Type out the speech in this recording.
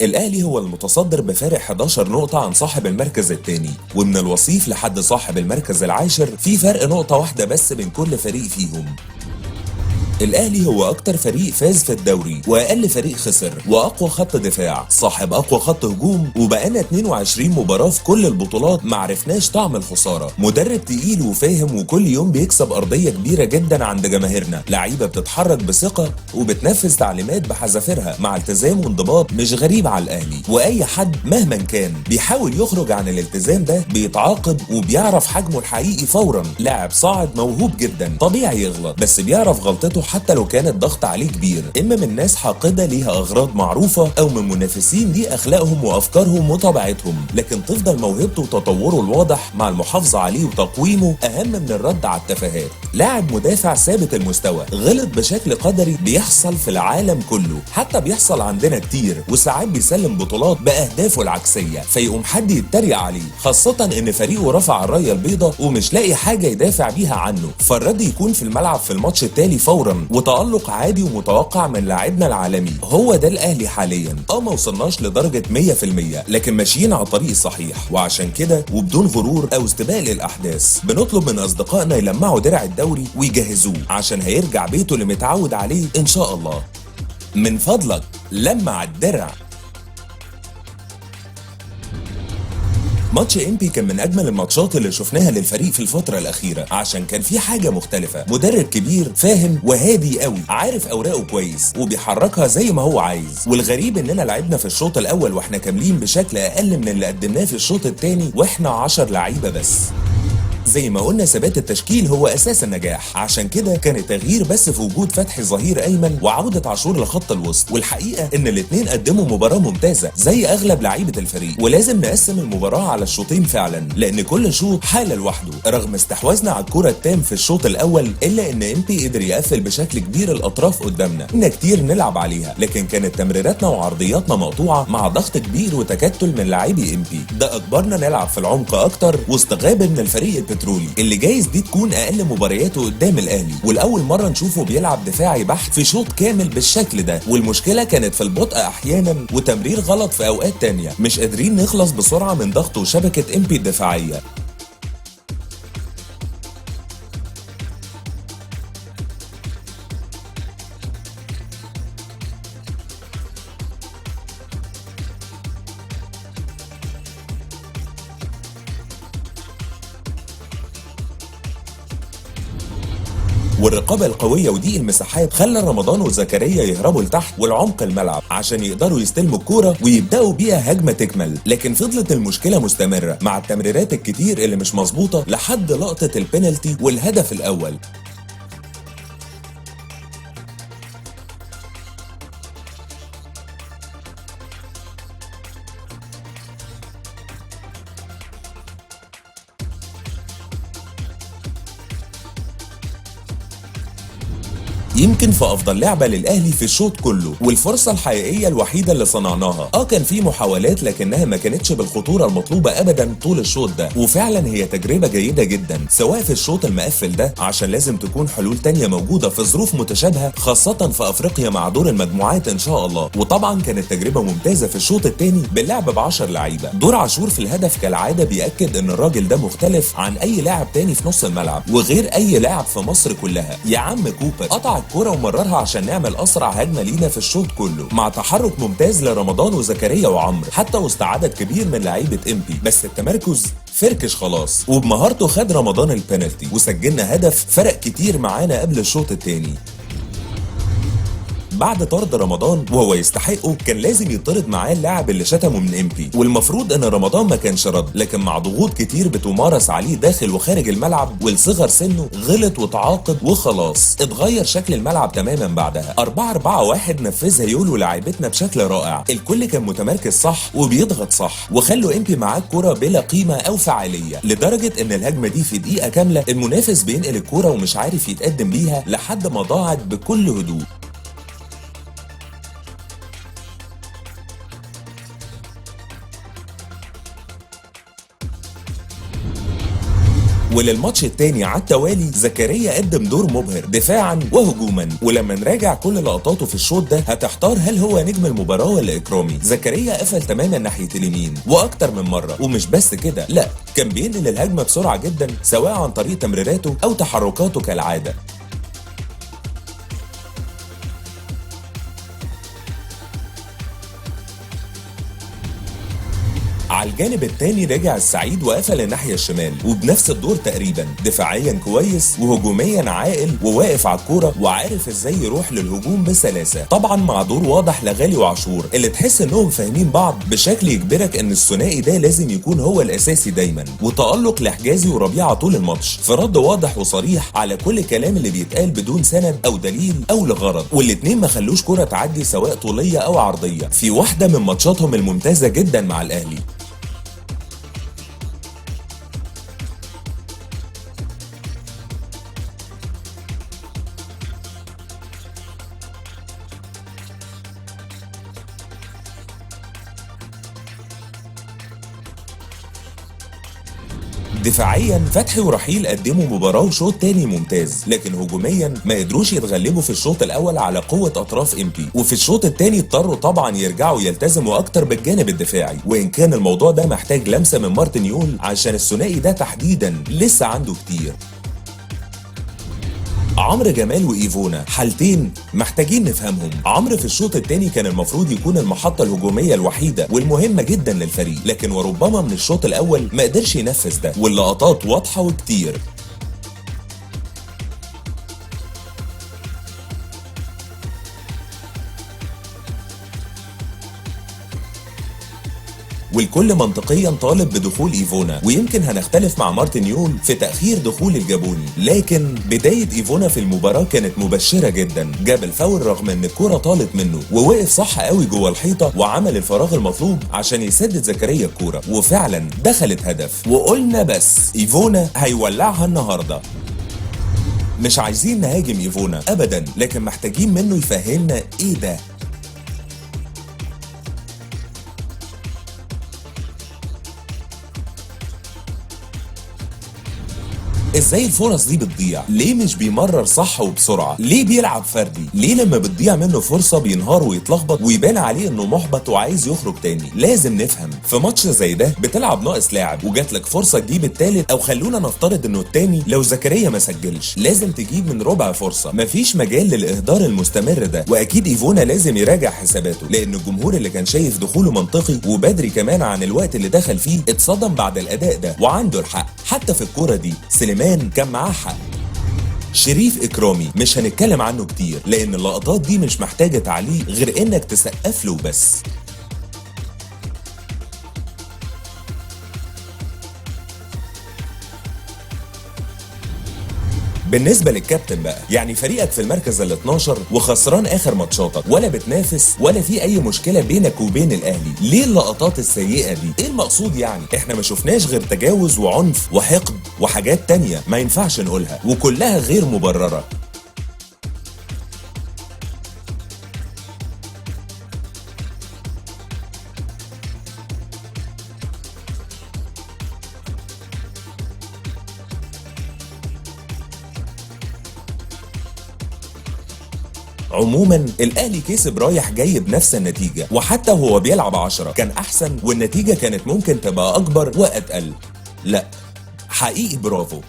الأهلي هو المتصدر بفارق 11 نقطة عن صاحب المركز الثاني، ومن الوصيف لحد صاحب المركز العاشر في فرق نقطة واحدة بس بين كل فريق فيهم. الأهلي هو أكتر فريق فاز في الدوري وأقل فريق خسر، وأقوى خط دفاع، صاحب أقوى خط هجوم، وبقانا 22 مباراة في كل البطولات معرفناش طعم الخسارة. مدرب تقيل وفاهم وكل يوم بيكسب أرضية كبيرة جدا عند جماهيرنا، لعيبة بتتحرك بثقة وبتنفذ تعليمات بحذافيرها مع التزام وانضباط مش غريب على الأهلي، وأي حد مهما كان بيحاول يخرج عن الالتزام ده بيتعاقب وبيعرف حجمه الحقيقي فورا. لاعب صاعد موهوب جدا طبيعي يغلط، بس بيعرف غلطته حتى لو كان الضغط عليه كبير، اما من ناس حاقده ليها اغراض معروفه او من منافسين دي اخلاقهم وافكارهم وطبيعتهم، لكن تفضل موهبته وتطوره الواضح مع المحافظه عليه وتقويمه اهم من الرد على التفاهات. لاعب مدافع ثابت المستوى غلط بشكل قدري بيحصل في العالم كله، حتى بيحصل عندنا كتير، وساعات بيسلم بطولات باهدافه العكسيه فيقوم حد يتريق عليه، خاصه ان فريقه رفع الرايه البيضاء ومش لاقي حاجه يدافع بيها عنه، فالرد يكون في الملعب في الماتش التالي فورا، وتألق عادي ومتوقع من لاعبنا العالمي. هو ده الاهلي حاليا. ما وصلناش لدرجه 100%، لكن ماشيين على الطريق الصحيح، وعشان كده وبدون غرور او استباق للاحداث بنطلب من اصدقائنا يلمعوا درع الدوري ويجهزوه عشان هيرجع بيته اللي متعود عليه ان شاء الله. من فضلك لمع الدرع. ماتش امبي كان من اجمل الماتشات اللي شفناها للفريق في الفتره الاخيره، عشان كان في حاجه مختلفه، مدرب كبير فاهم وهادي قوي، عارف اوراقه كويس وبيحركها زي ما هو عايز. والغريب اننا لعبنا في الشوط الاول واحنا كاملين بشكل اقل من اللي قدمناه في الشوط الثاني واحنا 10 لعيبه بس. زي ما قلنا ثبات التشكيل هو اساس النجاح، عشان كده كان التغيير بس في وجود فتحي ظهير ايمن وعوده عاشور لخط الوسط، والحقيقه ان الاثنين قدموا مباراه ممتازه زي اغلب لعيبه الفريق، ولازم نقسم المباراه على الشوطين فعلا لان كل شوط حاله لوحده. رغم استحواذنا على الكره التام في الشوط الاول الا ان امبي قدر يقفل بشكل كبير الاطراف قدامنا، كنا كتير نلعب عليها، لكن كانت تمريراتنا وعرضياتنا مقطوعه مع ضغط كبير وتكتل من لاعبي امبي، ده اجبرنا نلعب في العمق اكتر واستغابه من الفريق البترولي اللي جايز دي تكون اقل مبارياته قدام الاهلي، والاول مره نشوفه بيلعب دفاعي بحت في شوط كامل بالشكل ده. والمشكله كانت في البطء احيانا وتمرير غلط في اوقات تانية، مش قادرين نخلص بسرعه من ضغط وشبكه امبي الدفاعيه. والرقابه القويه وضيق المساحات خلى رمضان وزكريا يهربوا لتحت والعمق الملعب عشان يقدروا يستلموا الكوره ويبداوا بيها هجمه تكمل، لكن فضلت المشكله مستمره مع التمريرات الكتير اللي مش مظبوطه لحد لقطه البينالتي والهدف الاول. يمكن في افضل لعبه للاهلي في الشوط كله، والفرصه الحقيقيه الوحيده اللي صنعناها. كان في محاولات لكنها ما كانتش بالخطوره المطلوبه ابدا طول الشوط ده، وفعلا هي تجربه جيده جدا سواء في الشوط المقفل ده عشان لازم تكون حلول تانية موجوده في ظروف متشابهه خاصه في افريقيا مع دور المجموعات ان شاء الله. وطبعا كانت تجربه ممتازه في الشوط الثاني باللعب ب10 لعيبه. دور عاشور في الهدف كالعاده بياكد ان الراجل ده مختلف عن اي لاعب تاني في نص الملعب وغير اي لاعب في مصر كلها. يا عم كوبر قطع الكرة ومررها عشان نعمل اسرع هجمه لينا في الشوط كله، مع تحرك ممتاز لرمضان وزكريا وعمرو حتى وسط عدد كبير من لعيبه امبي، بس التمركز فركش خلاص، وبمهارته خد رمضان البنالتي وسجلنا هدف فرق كتير معانا قبل الشوط الثاني. بعد طرد رمضان وهو يستحقه كان لازم يطرد معاه اللاعب اللي شتمه من امبي، والمفروض ان رمضان ما كانش رد، لكن مع ضغوط كتير بتمارس عليه داخل وخارج الملعب ولصغر سنه غلط وتعاقب وخلاص اتغير شكل الملعب تماما. بعدها 4-4-1 نفذها يولو لاعيبتنا بشكل رائع، الكل كان متمركز صح وبيضغط صح وخلوا امبي معاه الكرة بلا قيمه او فعاليه، لدرجه ان الهجمه دي في دقيقه كامله المنافس بينقل الكرة ومش عارف يتقدم بيها لحد ما ضاعت بكل هدوء. وللماتش التاني على التوالي زكريا قدم دور مبهر دفاعا وهجوما، ولما نراجع كل لقطاته في الشوط ده هتحتار هل هو نجم المباراة ولا إكرامي. زكريا قفل تماما ناحية اليمين وأكتر من مرة، ومش بس كده، لا كان بينقل الهجمة بسرعة جدا سواء عن طريق تمريراته أو تحركاته كالعادة. على الجانب الثاني رجع السعيد وقفل الناحيه الشمال وبنفس الدور تقريبا، دفاعيا كويس وهجوميا عاقل وواقف على الكوره وعارف ازاي يروح للهجوم بسلاسه، طبعا مع دور واضح لغالي وعاشور اللي تحس انهم فاهمين بعض بشكل يجبرك ان الثنائي ده لازم يكون هو الاساسي دايما، وتالق لحجازي وربيعه طول الماتش في رد واضح وصريح على كل الكلام اللي بيتقال بدون سند او دليل او لغرض، والاتنين ما خلوش كوره تعدي سواء طوليه او عرضيه في واحده من ماتشاتهم الممتازه جدا مع الاهلي. دفاعيا فتحي ورحيل قدموا مباراه وشوط تاني ممتاز، لكن هجوميا ما قدروش يتغلبوا في الشوط الاول على قوه اطراف امبي، وفي الشوط التاني اضطروا طبعا يرجعوا يلتزموا اكتر بالجانب الدفاعي، وان كان الموضوع ده محتاج لمسه من مارتن يول عشان الثنائي ده تحديدا لسه عنده كتير. عمرو جمال وايفونا حالتين محتاجين نفهمهم. عمرو في الشوط الثاني كان المفروض يكون المحطه الهجوميه الوحيده والمهمه جدا للفريق، لكن وربما من الشوط الاول ما قدرش ينفذ ده، واللقطات واضحه وكتير. والكل منطقيا طالب بدخول ايفونا، ويمكن هنختلف مع مارتن يول في تاخير دخول الجابوني، لكن بدايه ايفونا في المباراه كانت مبشره جدا، جاب الفاول رغم ان الكره طالت منه ووقف صح قوي جوه الحيطه وعمل الفراغ المطلوب عشان يسدد زكريا الكوره، وفعلا دخلت هدف، وقلنا بس ايفونا هيولعها النهارده. مش عايزين نهاجم ايفونا ابدا، لكن محتاجين منه يفهمنا ايه ده. ازاي الفرص دي بتضيع؟ ليه مش بيمرر صح وبسرعه؟ ليه بيلعب فردي؟ ليه لما بتضيع منه فرصه بينهار ويتلخبط ويبان عليه انه محبط وعايز يخرج تاني؟ لازم نفهم في ماتش زي ده بتلعب ناقص لاعب وجات لك فرصه تجيب التالت، او خلونا نفترض انه التاني لو زكريا ما سجلش لازم تجيب من ربع فرصه، مفيش مجال للاهدار المستمر ده، واكيد ايفونا لازم يراجع حساباته، لان الجمهور اللي كان شايف دخوله منطقي وبدري كمان عن الوقت اللي دخل فيه اتصدم بعد الاداء ده، وعنده الحق. حتى في الكوره دي سليمان كان معاه حق. شريف إكرامي مش هنتكلم عنه كتير لأن اللقطات دي مش محتاجة تعليق غير إنك تسقف له بس. بالنسبة للكابتن بقى، يعني فريقك في المركز ال 12 وخسران آخر ماتشاتك، ولا بتنافس ولا في أي مشكلة بينك وبين الأهلي، ليه اللقطات السيئة دي؟ إيه المقصود يعني؟ إحنا ما شفناش غير تجاوز وعنف وحقد وحاجات تانية ما ينفعش نقولها وكلها غير مبررة. عموما الاهلي كسب رايح جاي بنفس النتيجه، وحتى وهو بيلعب 10 كان احسن، والنتيجه كانت ممكن تبقى اكبر واتقل. لا حقيقي برافو.